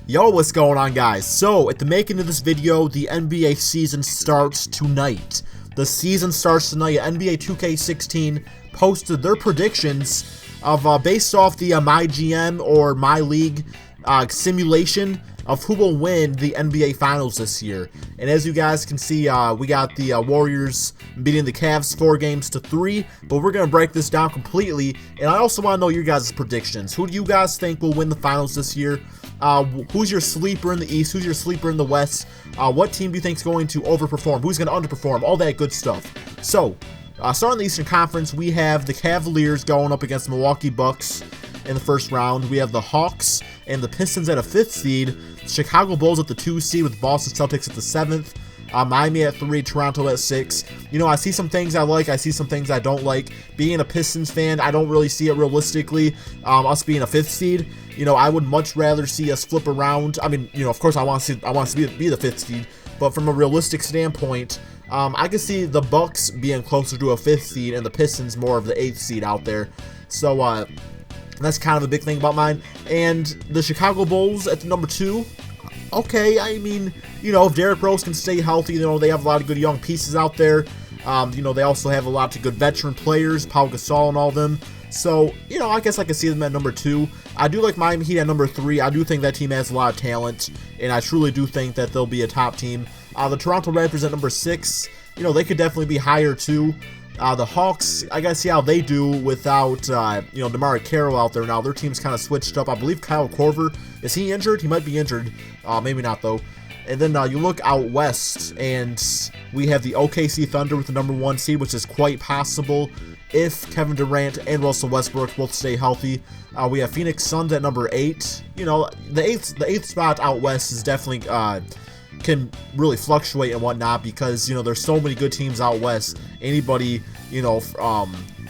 Yo, what's going on, guys? So, at the making of this video, the NBA season starts tonight. The season starts tonight. NBA 2K16 posted their predictions of based off the MyGM or My League simulation of who will win the NBA Finals this year. And as you guys can see, we got the Warriors beating the Cavs 4-3, but we're going to break this down completely. And I also want to know your guys' predictions. Who do you guys think will win the Finals this year? Who's your sleeper in the East? Who's your sleeper in the West? What team do you think is going to overperform? Who's going to underperform? All that good stuff. So, starting in the Eastern Conference, we have the Cavaliers going up against the Milwaukee Bucks in the first round. We have the Hawks and the Pistons at a 5th seed. Chicago Bulls at the 2 seed with Boston Celtics at the 7th. Miami at 3, Toronto at 6. You know, I see some things I like, I see some things I don't like. Being a Pistons fan, I don't really see it realistically, us being a 5th seed. You know, I would much rather see us flip around. I mean, you know, of course I want to be the 5th seed, but from a realistic standpoint, I can see the Bucks being closer to a 5th seed and the Pistons more of the 8th seed out there. So, that's kind of a big thing about mine. And the Chicago Bulls at the number 2. Okay, I mean, you know, if Derrick Rose can stay healthy, you know, they have a lot of good young pieces out there. You know, they also have a lot of good veteran players, Pau Gasol and all of them. So, you know, I guess I can see them at number 2. I do like Miami Heat at number 3. I do think that team has a lot of talent, and I truly do think that they'll be a top team. The Toronto Raptors at number 6. You know, they could definitely be higher too. The Hawks, I gotta see how they do without, you know, DeMar Carroll out there now. Their team's kind of switched up. I believe Kyle Korver, is he injured? He might be injured. Maybe not, though. And then you look out west, and we have the OKC Thunder with the number 1 seed, which is quite possible if Kevin Durant and Russell Westbrook both stay healthy. We have Phoenix Suns at number 8. You know, the eighth spot out west is definitely can really fluctuate and whatnot because, you know, there's so many good teams out west. Anybody, you know,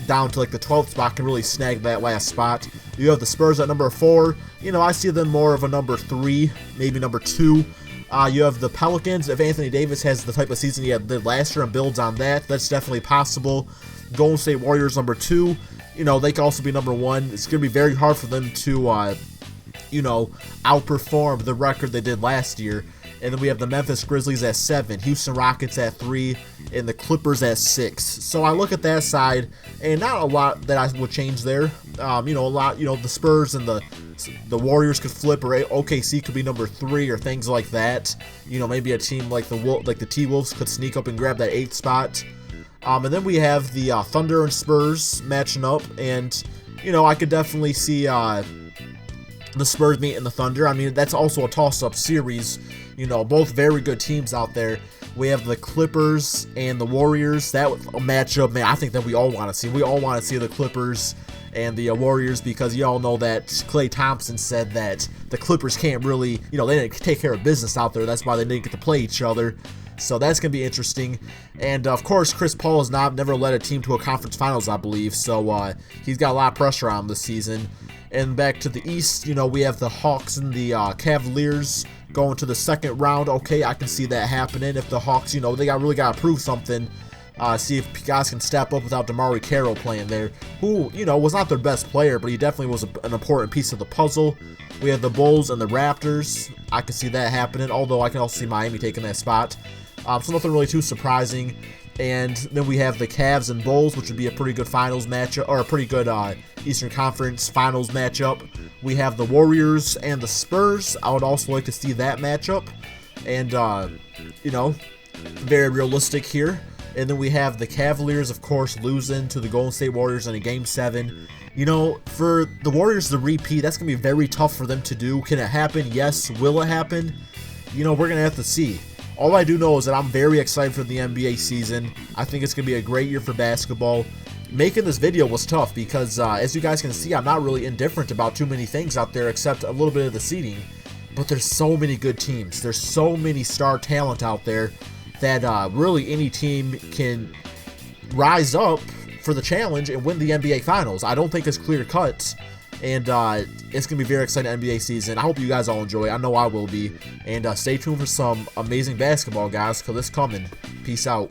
down to like the 12th spot can really snag that last spot. You have the Spurs at number 4. You know, I see them more of a number 3, maybe number 2. You have the Pelicans. If Anthony Davis has the type of season he did last year and builds on that, that's definitely possible. Golden State Warriors number 2. You know, they can also be number 1. It's going to be very hard for them to, you know, outperform the record they did last year. And then we have the Memphis Grizzlies at 7, Houston Rockets at 3, and the Clippers at 6. So I look at that side, and not a lot that I would change there. You know, a lot. You know, the Spurs and the Warriors could flip, or OKC could be number 3, or things like that. You know, maybe a team like the T-Wolves could sneak up and grab that 8th spot. And then we have the Thunder and Spurs matching up, and you know, I could definitely see the Spurs meeting the Thunder. I mean, that's also a toss-up series. You know, both very good teams out there. We have the Clippers and the Warriors. That matchup, man, I think that we all want to see. We all want to see the Clippers and the Warriors because you all know that Klay Thompson said that the Clippers can't really, you know, they didn't take care of business out there. That's why they didn't get to play each other. So that's going to be interesting. And, of course, Chris Paul has never led a team to a conference finals, I believe. So he's got a lot of pressure on him this season. And back to the East, you know, we have the Hawks and the Cavaliers going to the second round. Okay, I can see that happening. If the Hawks, you know, they really got to prove something. See if guys can step up without DeMar Carroll playing there, who, you know, was not their best player, but he definitely was an important piece of the puzzle. We have the Bulls and the Raptors. I can see that happening, although I can also see Miami taking that spot. So nothing really too surprising. And then we have the Cavs and Bulls, which would be a pretty good finals matchup, or a pretty good Eastern Conference finals matchup. We have the Warriors and the Spurs. I would also like to see that matchup. And, you know, very realistic here. And then we have the Cavaliers, of course, losing to the Golden State Warriors in a Game 7. You know, for the Warriors to repeat, that's going to be very tough for them to do. Can it happen? Yes. Will it happen? You know, we're going to have to see. All I do know is that I'm very excited for the NBA season. I think it's going to be a great year for basketball. Making this video was tough because, as you guys can see, I'm not really indifferent about too many things out there except a little bit of the seeding. But there's so many good teams. There's so many star talent out there that really any team can rise up for the challenge and win the NBA Finals. I don't think it's clear-cut. And it's going to be very exciting NBA season. I hope you guys all enjoy. I know I will be. And stay tuned for some amazing basketball, guys, because it's coming. Peace out.